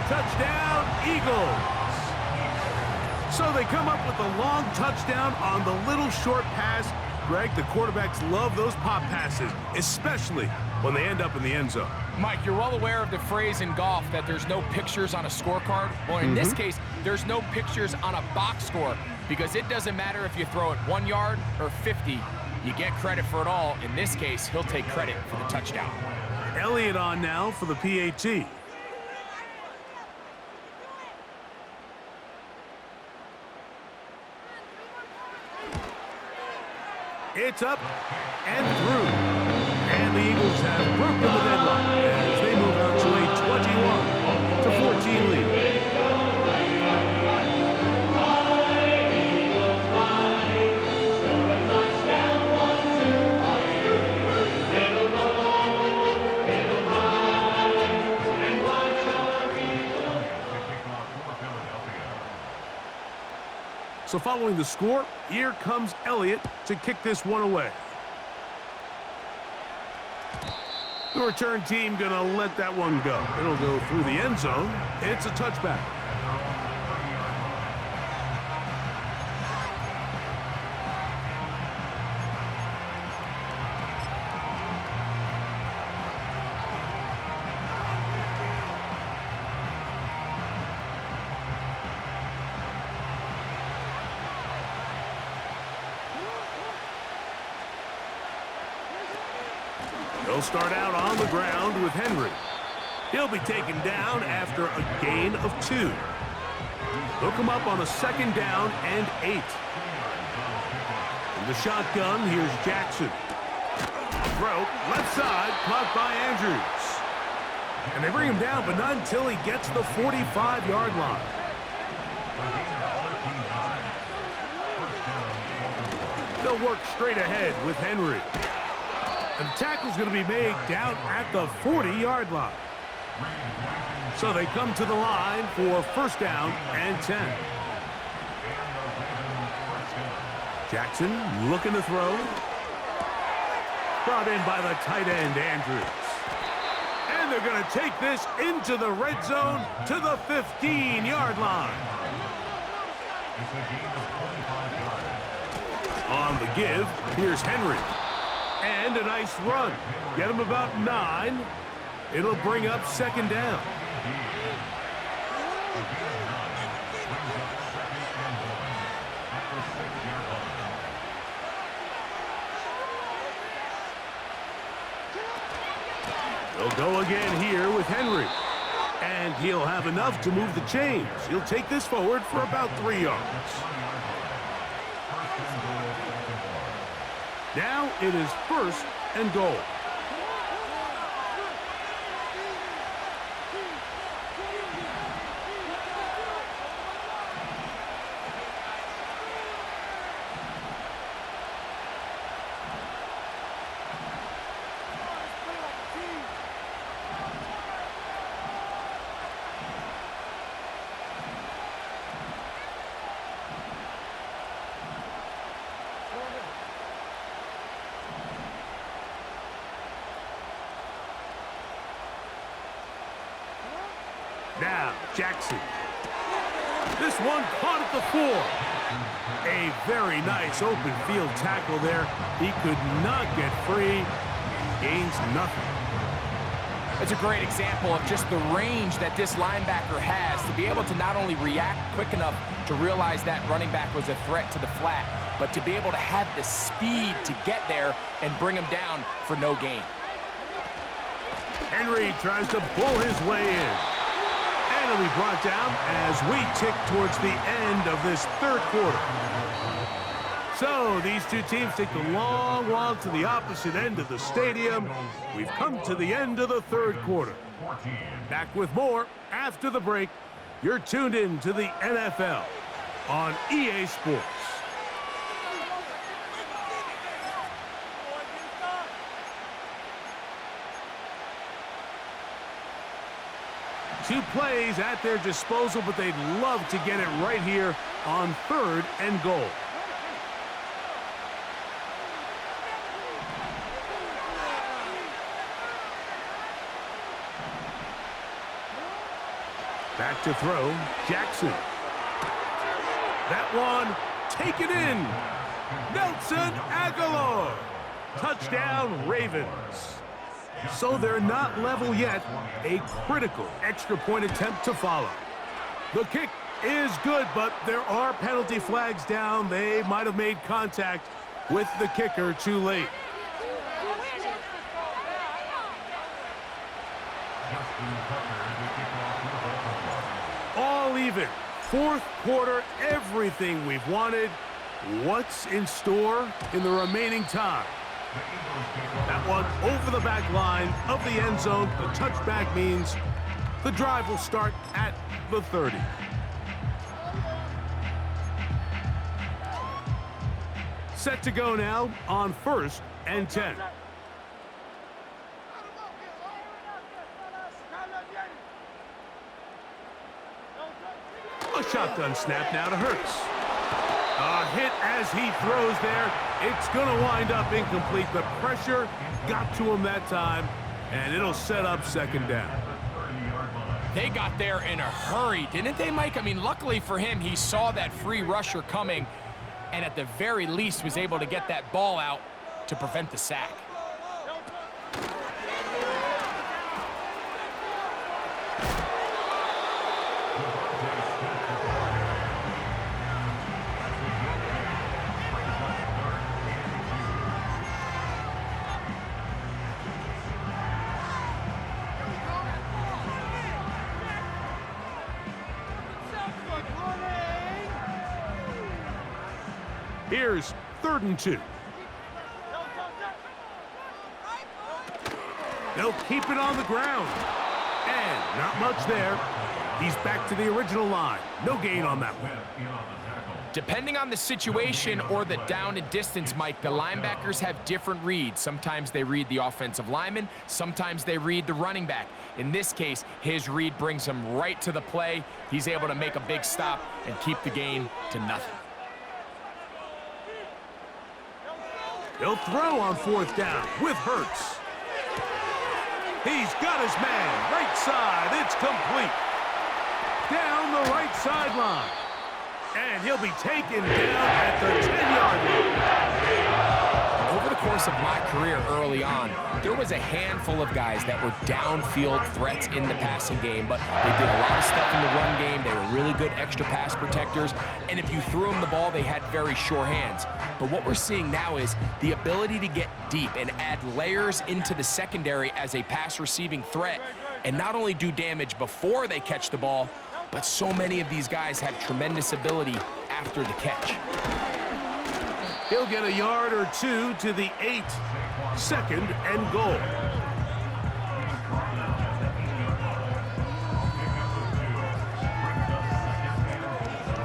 Touchdown, Eagles. So they come up with a long touchdown on the little short pass. Greg, the quarterbacks love those pop passes, especially when they end up in the end zone. Mike, you're well aware of the phrase in golf that there's no pictures on a scorecard. Well, in this case, there's no pictures on a box score because it doesn't matter if you throw it 1 yard or 50. You get credit for it all. In this case, he'll take credit for the touchdown. Elliott on now for the PAT. It's up and through. And the Eagles have broken the deadline as they move out to a 21-14 lead. So following the score, here comes Elliott to kick this one away. The return team gonna let that one go. It'll go through the end zone. It's a touchback. They'll start out on the ground with Henry. He'll be taken down after a gain of 2. They'll come up on a 2nd down and 8. In the shotgun, here's Jackson. Throw, left side, caught by Andrews. And they bring him down, but not until he gets the 45-yard line. They'll work straight ahead with Henry. And the tackle's going to be made down at the 40-yard line. So they come to the line for 1st down and 10. Jackson looking to throw. Brought in by the tight end, Andrews. And they're going to take this into the red zone to the 15-yard line. On the give, here's Henry. And a nice run. Get him about 9. It'll bring up 2nd down. They'll go again here with Henry. And he'll have enough to move the chains. He'll take this forward for about 3 yards. Now it is 1st and goal. Now, Jackson. This one caught at the 4. A very nice open field tackle there. He could not get free. Gains nothing. It's a great example of just the range that this linebacker has to be able to not only react quick enough to realize that running back was a threat to the flat, but to be able to have the speed to get there and bring him down for no gain. Henry tries to pull his way in. And he'll be brought down as we tick towards the end of this 3rd quarter. So these two teams take the long walk to the opposite end of the stadium. We've come to the end of the 3rd quarter. Back with more after the break. You're tuned in to the NFL on EA Sports. Two plays at their disposal, but they'd love to get it right here on 3rd and goal. Back to throw, Jackson. That one, taken in. Nelson Aguilar. Touchdown, Ravens. So they're not level yet. A critical extra point attempt to follow. The kick is good, but there are penalty flags down. They might have made contact with the kicker too late. All even. Fourth quarter, everything we've wanted. What's in store in the remaining time? That one over the back line of the end zone. The touchback means the drive will start at the 30. Set to go now on 1st and 10. A shotgun snap now to Hurts. A hit as he throws there. It's going to wind up incomplete. The pressure got to him that time, and it'll set up 2nd down. They got there in a hurry, didn't they, Mike? I mean, luckily for him, he saw that free rusher coming, and at the very least was able to get that ball out to prevent the sack. Here's 3rd and 2. They'll keep it on the ground. And not much there. He's back to the original line. No gain on that one. Depending on the situation or the down and distance, Mike, the linebackers have different reads. Sometimes they read the offensive lineman. Sometimes they read the running back. In this case, his read brings him right to the play. He's able to make a big stop and keep the gain to nothing. He'll throw on 4th down with Hurts. He's got his man. Right side. It's complete. Down the right sideline. And he'll be taken down at the 10-yard line. Over the course of my career early on, there was a handful of guys that were downfield threats in the passing game, but they did a lot of stuff in the run game. They were really good extra pass protectors, and if you threw them the ball, they had very sure hands. But what we're seeing now is the ability to get deep and add layers into the secondary as a pass receiving threat, and not only do damage before they catch the ball, but so many of these guys have tremendous ability after the catch. He'll get a yard or two to the 8. 2nd and goal.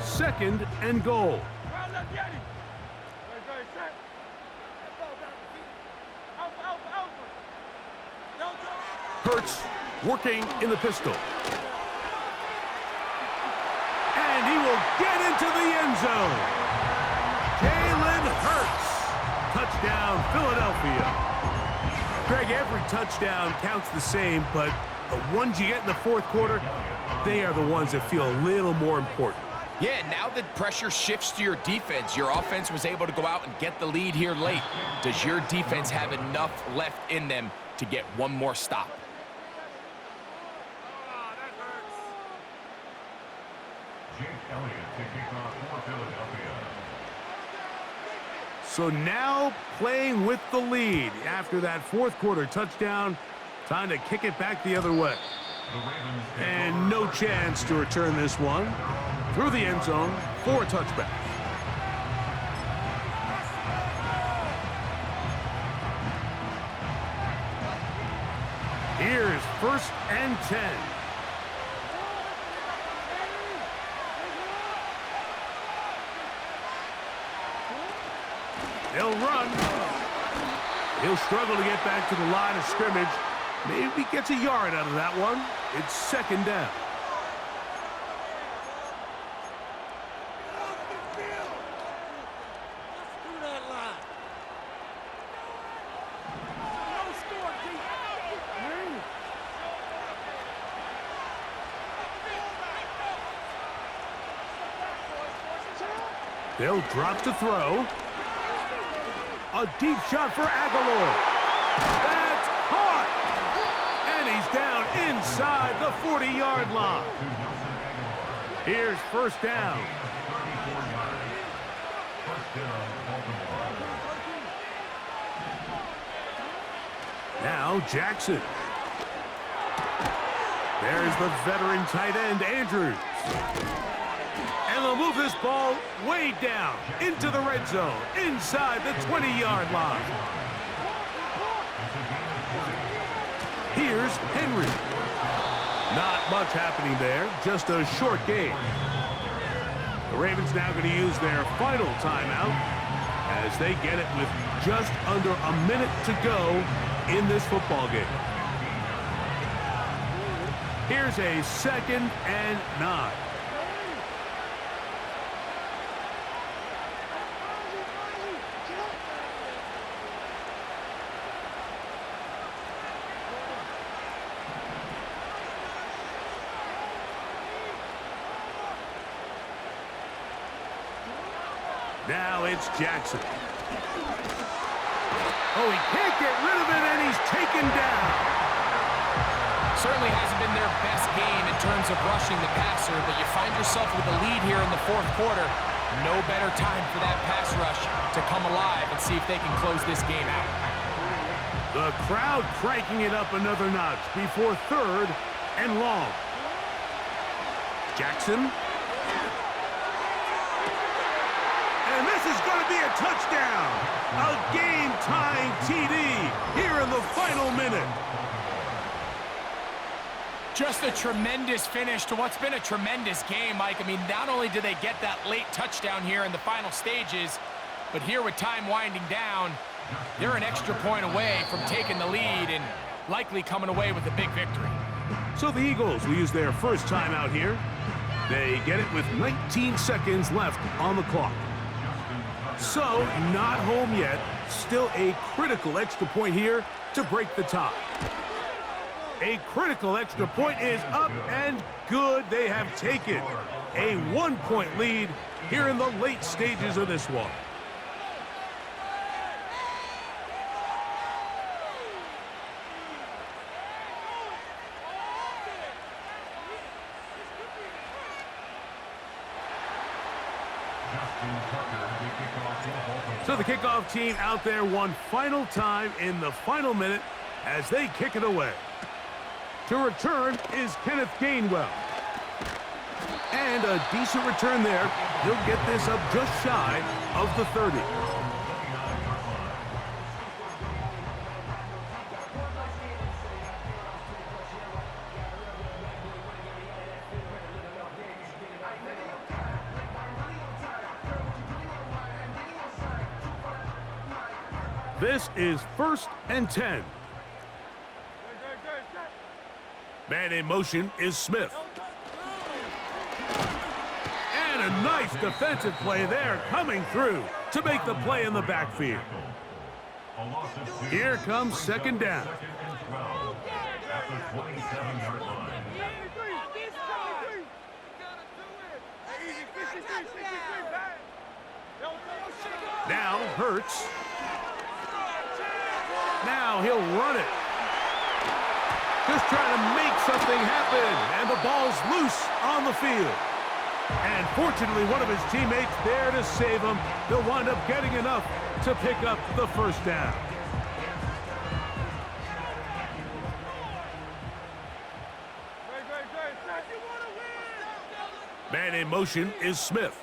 Second and goal. Hurts working in the pistol. And he will get into the end zone. Jalen Hurts. Touchdown, Philadelphia. Greg, every touchdown counts the same, but the ones you get in the 4th quarter, they are the ones that feel a little more important. Yeah, now that pressure shifts to your defense, your offense was able to go out and get the lead here late. Does your defense have enough left in them to get one more stop? So now playing with the lead after that 4th quarter touchdown. Time to kick it back the other way. And no chance to return this one through the end zone for a touchback. Here's 1st and 10. He'll run. He'll struggle to get back to the line of scrimmage. Maybe gets a yard out of that one. It's 2nd down. They'll drop to throw. A deep shot for Aguilar. That's caught! And he's down inside the 40-yard line. Here's first down. Now Jackson. There's the veteran tight end, Andrews. And they'll move this ball way down into the red zone, inside the 20-yard line. Here's Henry. Not much happening there, just a short game. The Ravens now going to use their final timeout as they get it with just under a minute to go in this football game. Here's a 2nd and 9. Now it's Jackson. Oh, he can't get rid of it, and he's taken down. Certainly hasn't been their best game in terms of rushing the passer, but you find yourself with a lead here in the 4th quarter. No better time for that pass rush to come alive and see if they can close this game out. The crowd cranking it up another notch before 3rd and long. Jackson. And this is going to be a touchdown. A game-tying TD here in the final minute. Just a tremendous finish to what's been a tremendous game, Mike. I mean, not only did they get that late touchdown here in the final stages, but here with time winding down, they're an extra point away from taking the lead and likely coming away with a big victory. So the Eagles will use their first timeout here. They get it with 19 seconds left on the clock. So, not home yet. Still a critical extra point here to break the tie. A critical extra point is up and good. They have taken a 1-point lead here in the late stages of this one. So the kickoff team out there one final time in the final minute as they kick it away. To return is Kenneth Gainwell. And a decent return there. He'll get this up just shy of the 30. This is 1st and 10. Man in motion is Smith. And a nice defensive play there coming through to make the play in the backfield. Here comes 2nd down. Now Hurts. Now he'll run it. Just trying to make something happen, and the ball's loose on the field. And fortunately, one of his teammates there to save him. They'll wind up getting enough to pick up the first down. Man in motion is Smith.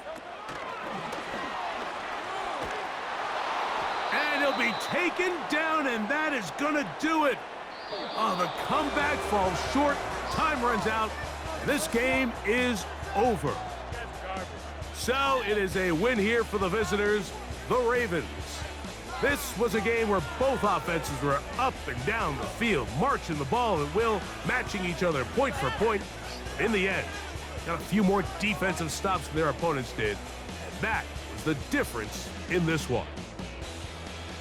And he'll be taken down, and that is going to do it. Oh, the comeback falls short. Time runs out. And this game is over. So it is a win here for the visitors, the Ravens. This was a game where both offenses were up and down the field, marching the ball at will, matching each other point for point. In the end, got a few more defensive stops than their opponents did. And that was the difference in this one.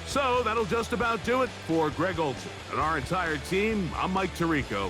So that'll just about do it for Greg Olsen and our entire team. I'm Mike Tirico.